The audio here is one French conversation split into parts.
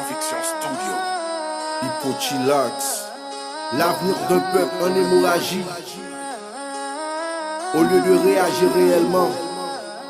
Conviction Studio. Hypochilax. L'avenir d'un peuple en hémorragie. Au lieu de réagir réellement,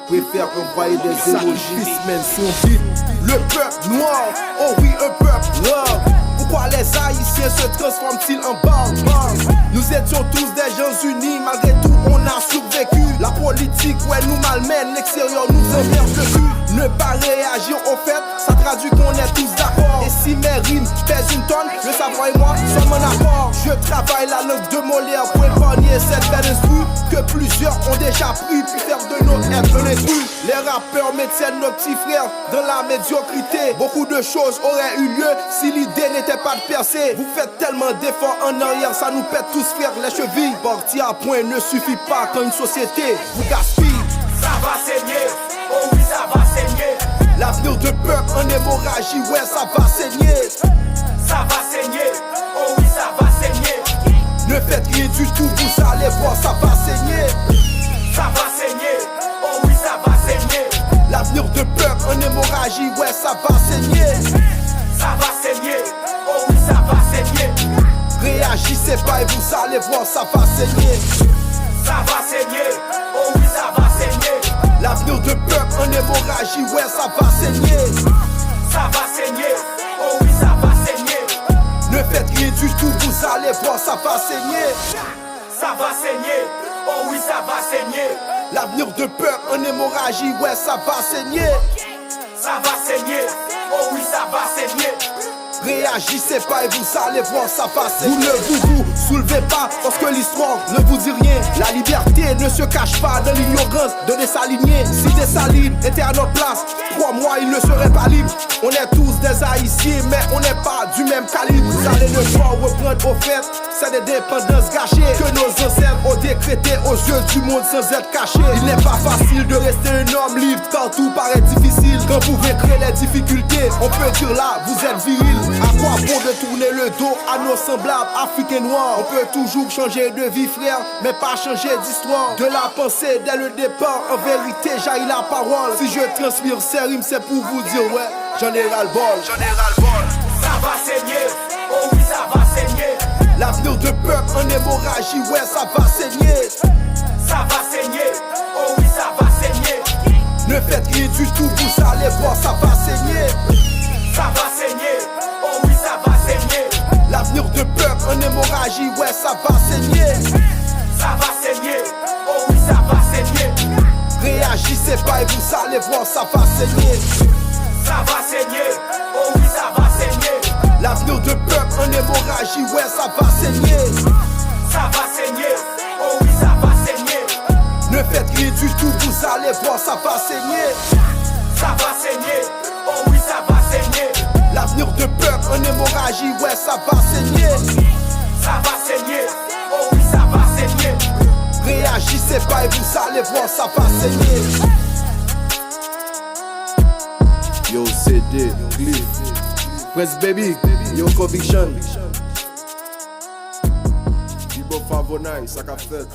préfère envoyer des émojis. Même son vide. Le peuple noir, oh oui, un peuple noir. Pourquoi les Haïtiens se transforment-ils en barbares? Nous étions tous des gens unis, malgré tout on a survécu. La politique, ouais, nous malmène, l'extérieur nous emmerde le cul. Ne pas réagir au fait, ça traduit qu'on est tous d'accord. Et si mes rimes pèsent une tonne, le savoir et moi sommes en accord. Je travaille la langue de Molière pour épargner cette belle esprit que plusieurs ont déjà pris, puis faire de nos êtres un intrus. Les rappeurs maintiennent nos petits frères dans la médiocrité. Beaucoup de choses auraient eu lieu si l'idée n'était pas de percer. Vous faites tellement d'efforts en arrière, ça nous pète tous faire les chevilles. Partir à point ne suffit pas quand une société vous gaspille. Ça va saigner, oh oui ça va saigner. L'avenir de peuple en hémorragie, ouais ça va saigner. Ça va saigner, oh oui ça va saigner. Ne faites rien du tout, vous allez voir ça va saigner. Ça va saigner, oh oui ça va saigner. L'avenir de peuple en hémorragie, ouais ça va saigner. Ça va saigner, oh oui ça va saigner. Réagissez pas et vous allez voir ça va saigner. Ça va saigner, oh oui ça va saigner. L'avenir de peuple en hémorragie, ouais ça va saigner. Ça va saigner, oh oui ça va saigner. Ne faites rien du tout, vous allez voir ça va saigner. Ça va saigner, oh oui ça va saigner. L'avenir de peuple en hémorragie, ouais ça va saigner. Ça va saigner, oh oui ça va saigner. Réagissez pas et vous allez voir ça va saigner. Vous ne vous soulevez pas parce que l'histoire ne vous dit rien. La liberté ne se cache pas dans l'ignorance de Dessalines. Si Dessalines était à notre place, crois-moi il ne serait pas libre. On est tous des Haïtiens mais on n'est pas du même calibre. Vous allez le voir reprendre au fait, c'est des dépendances gâchées que nos ancêtres ont décrétées aux yeux du monde sans être cachés. Il n'est pas facile de rester un homme libre quand tout paraît difficile. Quand vous vaincrez les difficultés, on peut dire là vous êtes viril. À quoi bon de tourner le dos à nos semblables africains noirs? On peut toujours changer de vie frère, mais pas changer d'histoire. De la pensée dès le départ, en vérité jaillit la parole. Si je transpire ces rimes c'est pour vous dire ouais, j'en ai ras-le-bol. Ça va saigner, oh oui ça va saigner. L'avenir de peuple en hémorragie, ouais ça va saigner. Ça va saigner, oh oui ça va saigner. Ne faites rien du tout, vous allez voir ça va saigner. Ça va saigner, oh oui ça va saigner. L'avenir de peuple en hémorragie, ouais ça va saigner. Ça va saigner, oh oui ça va saigner. Réagissez pas et vous allez voir ça va saigner. Ça va saigner, oh oui ça va saigner. L'avenir de peuple en hémorragie, ouais ça va saigner. Ça va saigner, oh oui ça va saigner. Ne faites rien du tout, vous allez voir ça va saigner. Ça va saigner, oh oui ça va saigner. L'avenir de peuple en hémorragie, ouais ça va saigner. Ça va saigner, oh oui ça va saigner. Réagissez pas et vous allez voir ça va saigner. Yo CD, Cliff, Press Baby, Yo Conviction. Bibo Favonai, ça qu'a fait.